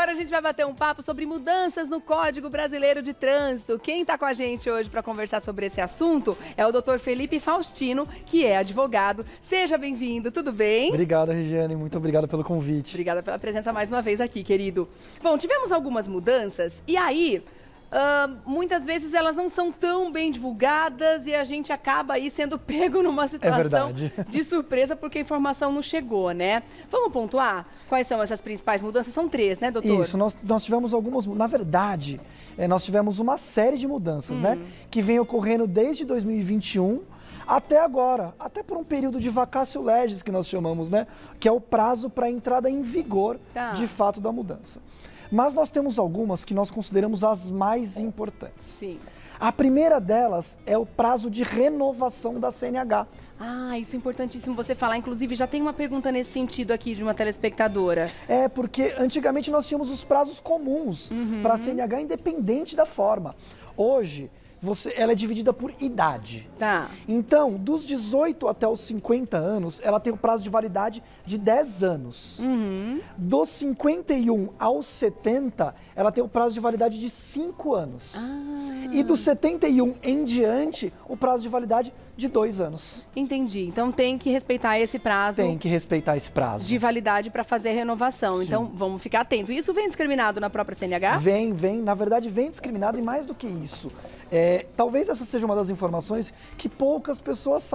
agora a gente vai bater um papo sobre mudanças no Código Brasileiro de Trânsito. Quem está com a gente hoje para conversar sobre esse assunto é o Dr. Felipe Faustino, que é advogado. Seja bem-vindo, tudo bem? Obrigado, Regiane, muito obrigado pelo convite. Obrigada pela presença mais uma vez aqui, querido. Bom, tivemos algumas mudanças e aí... muitas vezes elas não são tão bem divulgadas e a gente acaba aí sendo pego numa situação de surpresa porque a informação não chegou, né? Vamos pontuar? Quais são essas principais mudanças? São 3, né, doutor? Isso, nós tivemos algumas, na verdade, nós tivemos uma série de mudanças, né? Que vem ocorrendo desde 2021 até agora, até por um período de vacatio legis que nós chamamos, né? Que é o prazo para a entrada em vigor, de fato, da mudança. Mas nós temos algumas que nós consideramos as mais importantes. Sim. A primeira delas é o prazo de renovação da CNH. Ah, isso é importantíssimo você falar. Inclusive, já tem uma pergunta nesse sentido aqui de uma telespectadora. É, porque antigamente nós tínhamos os prazos comuns para a CNH independente da forma. Hoje, ela é dividida por idade. Tá. Então, dos 18 até os 50 anos, ela tem o prazo de validade de 10 anos. Dos 51 aos 70, ela tem o prazo de validade de 5 anos. E dos 71 em diante, o prazo de validade de 2 anos. Entendi. Então tem que respeitar esse prazo. Tem que respeitar esse prazo. De validade para fazer a renovação. Sim. Então vamos ficar atento. Isso vem discriminado na própria CNH? Na verdade vem discriminado e mais do que isso. Talvez essa seja uma das informações que poucas pessoas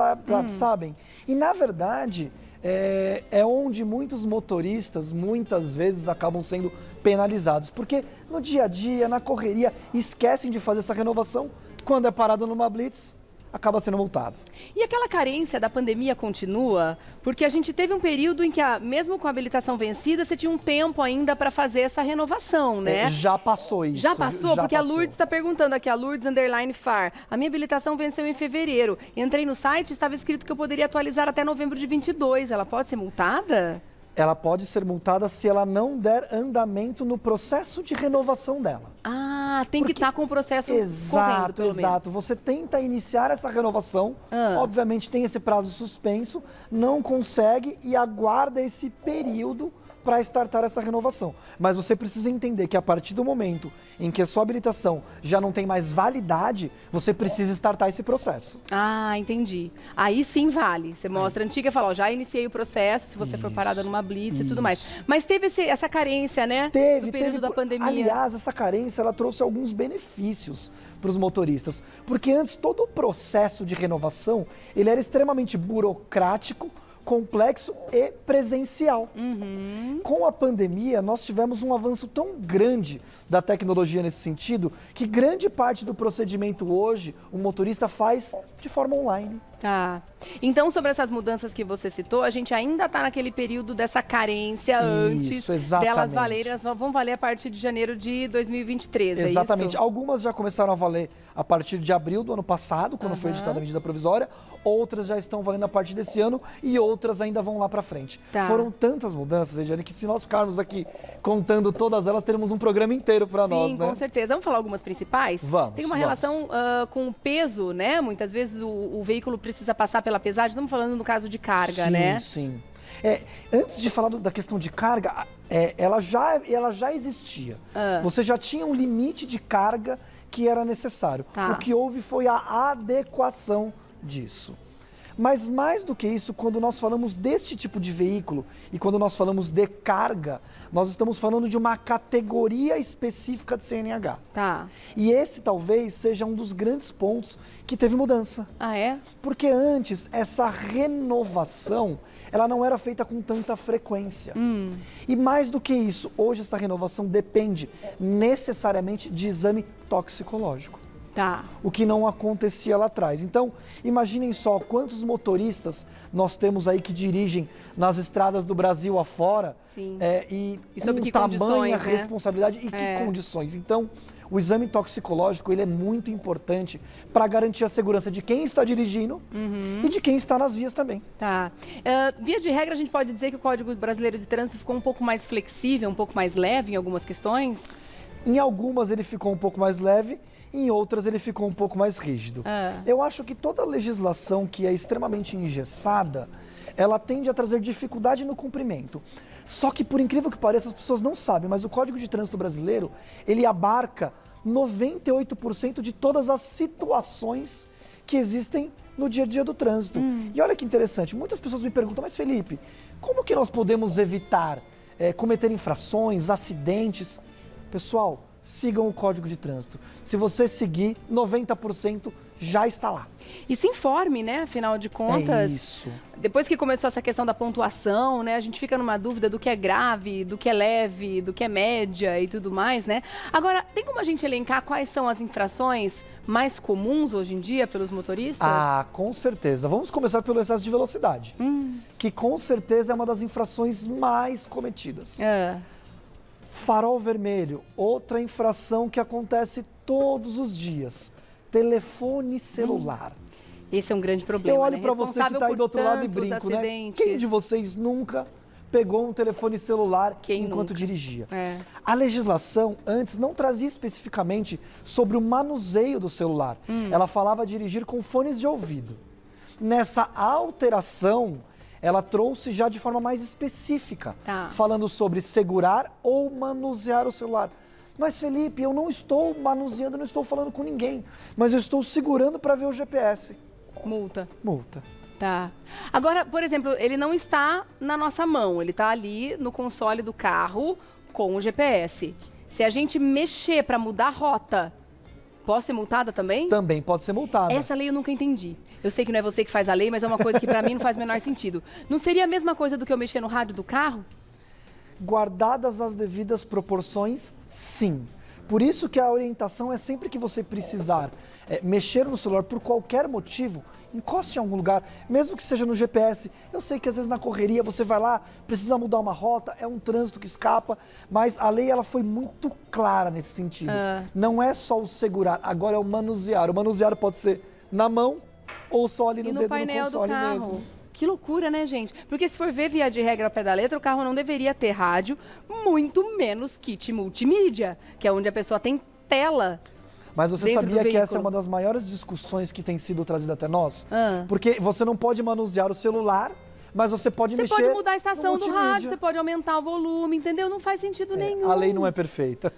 sabem. E na verdade é onde muitos motoristas muitas vezes acabam sendo penalizados. Porque no dia a dia, na correria, esquecem de fazer essa renovação. Quando é parado numa blitz, acaba sendo multado. E aquela carência da pandemia continua? Porque a gente teve um período em que, mesmo com a habilitação vencida, você tinha um tempo ainda para fazer essa renovação, né? Já passou isso. Já passou? Já porque passou. A Lourdes está perguntando aqui, a Lourdes_FAR. A minha habilitação venceu em fevereiro. Entrei no site e estava escrito que eu poderia atualizar até novembro de 22. Ela pode ser multada? Ela pode ser multada se ela não der andamento no processo de renovação dela. Ah, tem que estar com o processo correndo, pelo menos. Exato. Você tenta iniciar essa renovação, obviamente tem esse prazo suspenso, não consegue e aguarda esse período para startar essa renovação. Mas você precisa entender que a partir do momento em que a sua habilitação já não tem mais validade, você precisa startar esse processo. Ah, entendi. Aí sim vale. Você mostra a antiga e fala, ó, já iniciei o processo, se você for parada numa blitz e tudo mais. Mas teve essa carência, né? No período da pandemia. Aliás, essa carência, ela trouxe alguns benefícios para os motoristas. Porque antes, todo o processo de renovação, ele era extremamente burocrático, complexo e presencial. Com a pandemia, nós tivemos um avanço tão grande da tecnologia nesse sentido, que grande parte do procedimento hoje, o motorista faz de forma online. Tá. Então, sobre essas mudanças que você citou, a gente ainda está naquele período dessa carência antes delas valerem, elas vão valer a partir de janeiro de 2023, Exatamente. É isso? Algumas já começaram a valer a partir de abril do ano passado, quando foi editada a medida provisória, outras já estão valendo a partir desse ano e outras ainda vão lá para frente. Tá. Foram tantas mudanças, Regiane, que se nós ficarmos aqui contando todas elas, teremos um programa inteiro para nós, né? Sim, com certeza. Vamos falar algumas principais? Vamos. Tem uma relação com o peso, né? Muitas vezes o veículo precisa passar pela pesagem. Estamos falando no caso de carga, né? Sim. Antes de falar da questão de carga, ela já existia. Você já tinha um limite de carga que era necessário. Tá. O que houve foi a adequação disso. Mas mais do que isso, quando nós falamos deste tipo de veículo e quando nós falamos de carga, nós estamos falando de uma categoria específica de CNH. Tá. E esse talvez seja um dos grandes pontos que teve mudança. Ah, é? Porque antes, essa renovação, ela não era feita com tanta frequência. E mais do que isso, hoje essa renovação depende necessariamente de exame toxicológico. Tá. O que não acontecia lá atrás. Então, imaginem só quantos motoristas nós temos aí que dirigem nas estradas do Brasil afora. Sim. E sob com que tamanha condições, né? responsabilidade e que condições. Então, o exame toxicológico ele é muito importante para garantir a segurança de quem está dirigindo e de quem está nas vias também. Tá. Via de regra, a gente pode dizer que o Código Brasileiro de Trânsito ficou um pouco mais flexível, um pouco mais leve em algumas questões? Em algumas ele ficou um pouco mais leve, em outras ele ficou um pouco mais rígido. Eu acho que toda legislação que é extremamente engessada, ela tende a trazer dificuldade no cumprimento. Só que, por incrível que pareça, as pessoas não sabem, mas o Código de Trânsito brasileiro, ele abarca 98% de todas as situações que existem no dia a dia do trânsito. E olha que interessante, muitas pessoas me perguntam, mas Felipe, como que nós podemos evitar cometer infrações, acidentes? Pessoal, sigam o Código de Trânsito. Se você seguir, 90% já está lá. E se informe, né? Afinal de contas, isso. Depois que começou essa questão da pontuação, né? A gente fica numa dúvida do que é grave, do que é leve, do que é média e tudo mais, né? Agora, tem como a gente elencar quais são as infrações mais comuns hoje em dia pelos motoristas? Ah, com certeza. Vamos começar pelo excesso de velocidade, que com certeza é uma das infrações mais cometidas. Farol vermelho, outra infração que acontece todos os dias. Telefone celular. Esse é um grande problema. Eu olho né? para você que está aí do outro lado e brinco, né? Quem de vocês nunca pegou um telefone celular enquanto dirigia? A legislação antes não trazia especificamente sobre o manuseio do celular. Ela falava dirigir com fones de ouvido. Nessa alteração, ela trouxe já de forma mais específica, falando sobre segurar ou manusear o celular. Mas Felipe, eu não estou manuseando, não estou falando com ninguém, mas eu estou segurando para ver o GPS. Multa. Multa. Tá. Agora, por exemplo, ele não está na nossa mão, ele está ali no console do carro com o GPS. Se a gente mexer para mudar a rota, posso ser multada também? Também pode ser multada. Essa lei eu nunca entendi. Eu sei que não é você que faz a lei, mas é uma coisa que para mim não faz o menor sentido. Não seria a mesma coisa do que eu mexer no rádio do carro? Guardadas as devidas proporções, sim. Por isso que a orientação é sempre que você precisar mexer no celular por qualquer motivo, encoste em algum lugar, mesmo que seja no GPS. Eu sei que às vezes na correria você vai lá, precisa mudar uma rota, é um trânsito que escapa, mas a lei ela foi muito clara nesse sentido. Não é só o segurar, agora é o manusear. O manusear pode ser na mão ou só ali no dedo painel do console do carro. mesmo. Que loucura, né, gente? Porque se for ver via de regra ao pé da letra, o carro não deveria ter rádio, muito menos kit multimídia, que é onde a pessoa tem tela. Mas você sabia que essa é uma das maiores discussões que tem sido trazida até nós? Porque você não pode manusear o celular, mas você pode mexer. Você pode mudar a estação do rádio, você pode aumentar o volume, entendeu? Não faz sentido nenhum. A lei não é perfeita.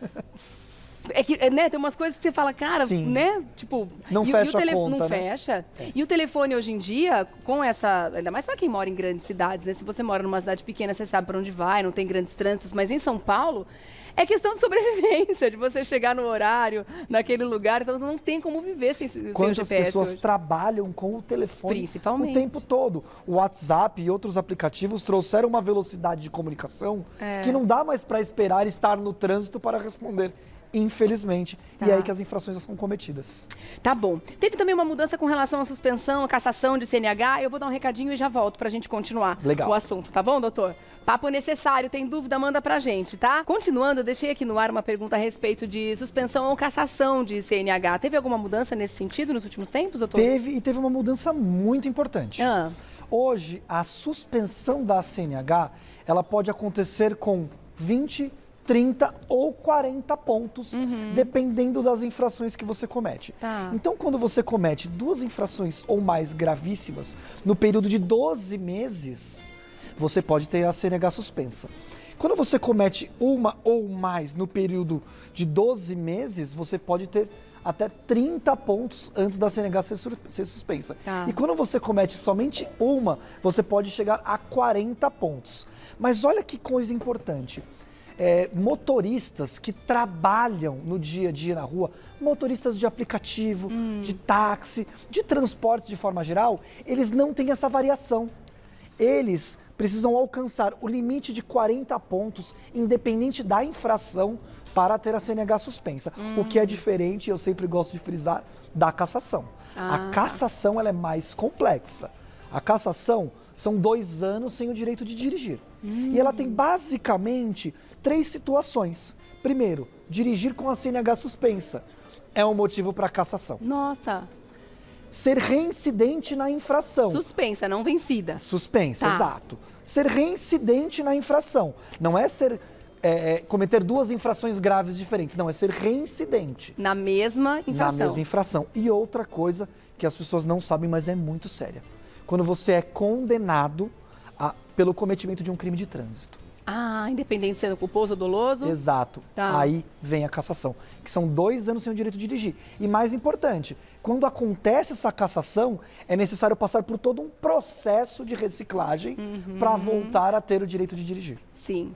É que, né, tem umas coisas que você fala, cara, Sim. né, tipo... Não fecha a conta, Não né? fecha. E o telefone hoje em dia, com essa... Ainda mais para quem mora em grandes cidades, né? Se você mora numa cidade pequena, você sabe para onde vai, não tem grandes trânsitos, mas em São Paulo... É questão de sobrevivência, de você chegar no horário, naquele lugar, então não tem como viver sem o GPS. Quantas pessoas trabalham com o telefone Principalmente. o tempo todo? O WhatsApp e outros aplicativos trouxeram uma velocidade de comunicação que não dá mais para esperar estar no trânsito para responder. Infelizmente. E é aí que as infrações são cometidas. Tá bom. Teve também uma mudança com relação à suspensão, à cassação de CNH. Eu vou dar um recadinho e já volto pra gente continuar o assunto, tá bom, doutor? Papo necessário, tem dúvida, manda pra gente, tá? Continuando, eu deixei aqui no ar uma pergunta a respeito de suspensão ou cassação de CNH. Teve alguma mudança nesse sentido nos últimos tempos, doutor? Teve, e teve uma mudança muito importante. Hoje, a suspensão da CNH, ela pode acontecer com 20, 30 ou 40 pontos, dependendo das infrações que você comete. Então, quando você comete 2 infrações ou mais gravíssimas, no período de 12 meses, você pode ter a CNH suspensa. Quando você comete uma ou mais no período de 12 meses, você pode ter até 30 pontos antes da CNH ser suspensa. E quando você comete somente uma, você pode chegar a 40 pontos. Mas olha que coisa importante. Motoristas que trabalham no dia a dia na rua, motoristas de aplicativo, de táxi, de transporte de forma geral, eles não têm essa variação. Eles precisam alcançar o limite de 40 pontos, independente da infração, para ter a CNH suspensa. O que é diferente, eu sempre gosto de frisar, da cassação. A cassação ela é mais complexa. A cassação são 2 anos sem o direito de dirigir. E ela tem basicamente 3 situações. Primeiro, dirigir com a CNH suspensa é um motivo para cassação. Nossa! Ser reincidente na infração. Suspensa, não vencida. Suspensa, exato. Ser reincidente na infração. Não é ser cometer duas infrações graves diferentes. Não, é ser reincidente. Na mesma infração. Na mesma infração. E outra coisa que as pessoas não sabem, mas é muito séria. Quando você é condenado pelo cometimento de um crime de trânsito. Ah, independente de sendo culposo ou doloso? Exato. Tá. Aí vem a cassação, que são 2 anos sem o direito de dirigir. E mais importante, quando acontece essa cassação, é necessário passar por todo um processo de reciclagem para voltar a ter o direito de dirigir. Sim.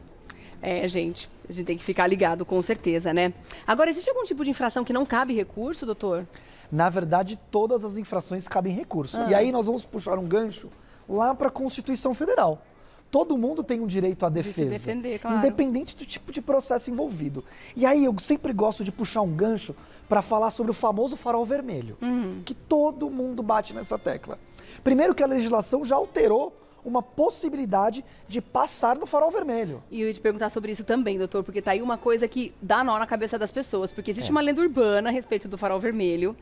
Gente, a gente tem que ficar ligado com certeza, né? Agora, existe algum tipo de infração que não cabe recurso, doutor? Na verdade, todas as infrações cabem recurso. E aí nós vamos puxar um gancho lá para a Constituição Federal. Todo mundo tem um direito à defesa, de se defender, claro. Independente do tipo de processo envolvido. E aí eu sempre gosto de puxar um gancho para falar sobre o famoso farol vermelho, que todo mundo bate nessa tecla. Primeiro que a legislação já alterou uma possibilidade de passar no farol vermelho. E eu ia te perguntar sobre isso também, doutor, porque tá aí uma coisa que dá nó na cabeça das pessoas, porque existe uma lenda urbana a respeito do farol vermelho,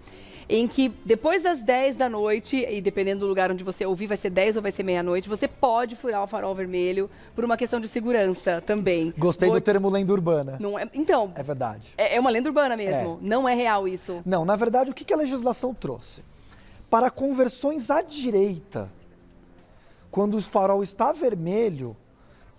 em que depois das 10 da noite, e dependendo do lugar onde você ouvir, vai ser 10 ou vai ser meia-noite, você pode furar o farol vermelho por uma questão de segurança também. Gostei do termo lenda urbana. Não é, então, É verdade. é uma lenda urbana mesmo, não é real isso. Não, na verdade, o que a legislação trouxe? Para conversões à direita, quando o farol está vermelho,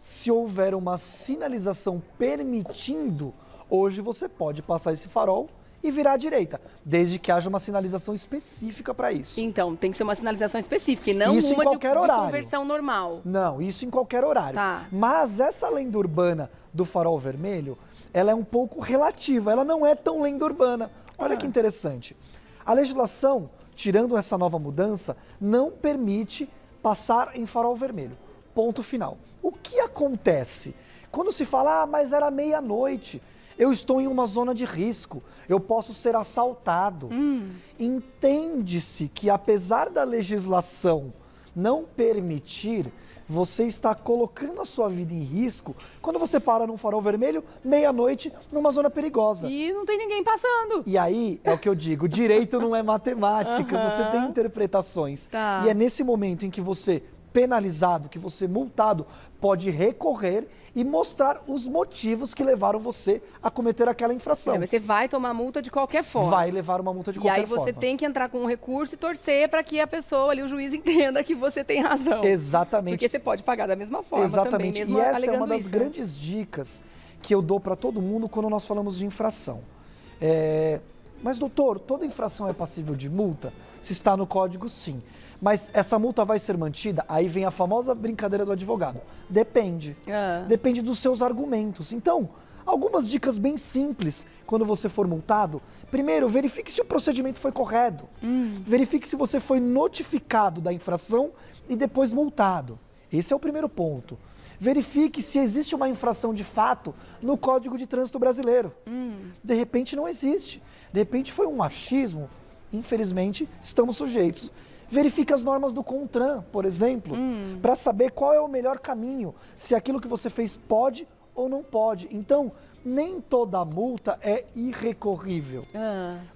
se houver uma sinalização permitindo, hoje você pode passar esse farol e virar à direita, desde que haja uma sinalização específica para isso. Então, tem que ser uma sinalização específica e não Isso uma em qualquer de horário. conversão normal. Não, isso em qualquer horário. Tá. Mas essa lenda urbana do farol vermelho, ela é um pouco relativa, ela não é tão lenda urbana. Olha que interessante. A legislação, tirando essa nova mudança, não permite passar em farol vermelho. Ponto final. O que acontece? Quando se fala, mas era meia-noite, eu estou em uma zona de risco, eu posso ser assaltado. Entende-se que, apesar da legislação não permitir, você está colocando a sua vida em risco quando você para num farol vermelho, meia-noite, numa zona perigosa. E não tem ninguém passando. E aí, é o que eu digo, direito não é matemática, você tem interpretações. Tá. E é nesse momento em que você, penalizado, que você multado, pode recorrer e mostrar os motivos que levaram você a cometer aquela infração. Você vai tomar multa de qualquer forma. Vai levar uma multa de qualquer forma. E aí você tem que entrar com um recurso e torcer para que a pessoa ali, o juiz, entenda que você tem razão. Exatamente. Porque você pode pagar da mesma forma também, mesmo e essa é alegando uma das isso, grandes dicas que eu dou para todo mundo quando nós falamos de infração. Mas, doutor, toda infração é passível de multa? Se está no código, sim. Mas essa multa vai ser mantida? Aí vem a famosa brincadeira do advogado. Depende. Depende dos seus argumentos. Então, algumas dicas bem simples quando você for multado. Primeiro, verifique se o procedimento foi correto. Verifique se você foi notificado da infração e depois multado. Esse é o primeiro ponto. Verifique se existe uma infração de fato no Código de Trânsito Brasileiro. De repente não existe. De repente foi um achismo. Infelizmente, estamos sujeitos. Verifique as normas do CONTRAN, por exemplo, para saber qual é o melhor caminho, se aquilo que você fez pode ou não pode. Então, nem toda multa é irrecorrível.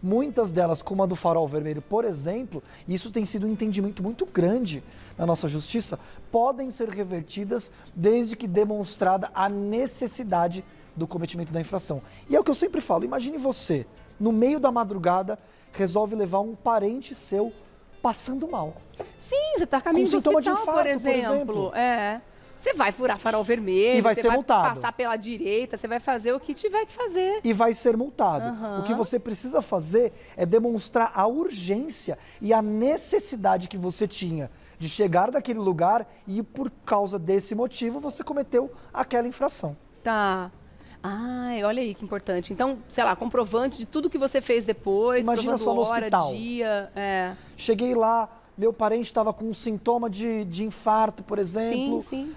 Muitas delas, como a do farol vermelho, por exemplo, isso tem sido um entendimento muito grande na nossa justiça, podem ser revertidas desde que demonstrada a necessidade do cometimento da infração. E é o que eu sempre falo, imagine você, no meio da madrugada, resolve levar um parente seu passando mal. Sim, você está a caminho do sintoma de hospital, infarto, por exemplo. Você vai furar farol vermelho, E vai você ser vai multado. passar pela direita, você vai fazer o que tiver que fazer. E vai ser multado. O que você precisa fazer é demonstrar a urgência e a necessidade que você tinha de chegar daquele lugar e por causa desse motivo você cometeu aquela infração. Tá. Ai, olha aí que importante. Então, sei lá, comprovante de tudo que você fez depois, Imagina só no hora, hospital. dia. Cheguei lá, meu parente estava com um sintoma de infarto, por exemplo. Sim.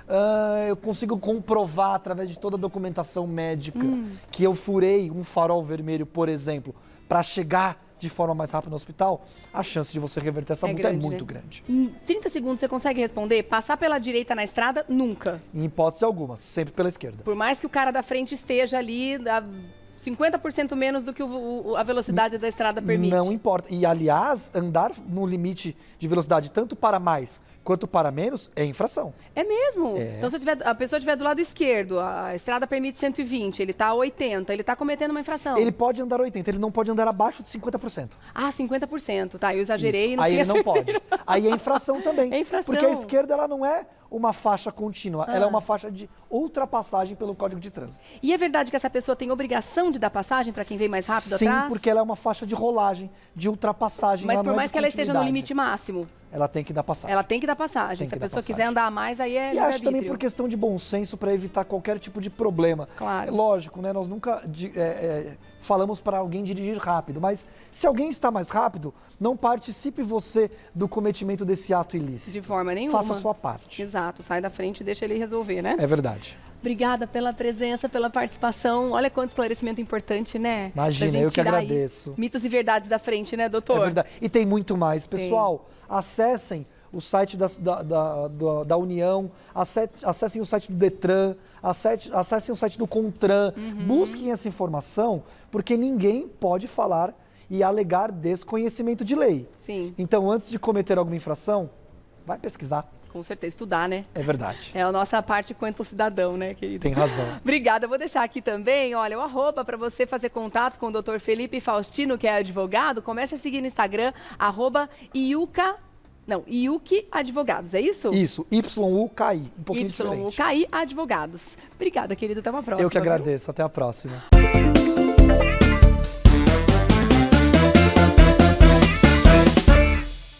Eu consigo comprovar através de toda a documentação médica que eu furei um farol vermelho, por exemplo, para chegar de forma mais rápida no hospital, a chance de você reverter essa multa grande, é muito né? grande. Em 30 segundos você consegue responder? Passar pela direita na estrada, nunca. Em hipótese alguma, sempre pela esquerda. Por mais que o cara da frente esteja ali a 50% menos do que a velocidade da estrada permite. Não importa. E, aliás, andar no limite de velocidade tanto para mais quanto para menos é infração. É mesmo? Então, se a pessoa estiver do lado esquerdo, a estrada permite 120, ele está a 80, ele está cometendo uma infração. Ele pode andar 80, ele não pode andar abaixo de 50%. Ah, 50%. Tá, eu exagerei e não Aí fui ele não pode. Aí é infração também. É infração. Porque a esquerda ela não é uma faixa contínua, ela é uma faixa de ultrapassagem pelo Código de Trânsito. E é verdade que essa pessoa tem obrigação de dar passagem para quem vem mais rápido Sim, atrás? porque ela é uma faixa de rolagem, de ultrapassagem. Mas ela por não é mais de que ela esteja no continuidade. limite máximo, Ela tem que dar passagem. ela tem que dar passagem. Tem Se que a dar pessoa passagem. quiser andar mais, aí é E acho também livre-arbítrio. por questão de bom senso para evitar qualquer tipo de problema. Claro. É lógico, né? Nós nunca falamos para alguém dirigir rápido, mas se alguém está mais rápido, não participe você do cometimento desse ato ilícito. De forma nenhuma. Faça a sua parte. Exato, sai da frente e deixa ele resolver, né? É verdade. Obrigada pela presença, pela participação. Olha quanto esclarecimento importante, né? Imagina, Pra gente eu que tirar aí agradeço. mitos e verdades da frente, né, doutor? É verdade. E tem muito mais. Pessoal, acessem o site da União, acessem o site do Detran, acessem o site do Contran, busquem essa informação, porque ninguém pode falar e alegar desconhecimento de lei. Sim, Então, antes de cometer alguma infração, vai pesquisar. com certeza, estudar, né? É verdade. É a nossa parte quanto cidadão, né, querido? Tem razão. Obrigada. Eu vou deixar aqui também, olha, o arroba para você fazer contato com o Dr. Felipe Faustino, que é advogado. Comece a seguir no Instagram, IUCI Advogados, é isso? Isso, YUKI, um pouquinho diferente. YUKI Advogados. Obrigada, querido. Até uma próxima. Eu que viu? agradeço. Até a próxima.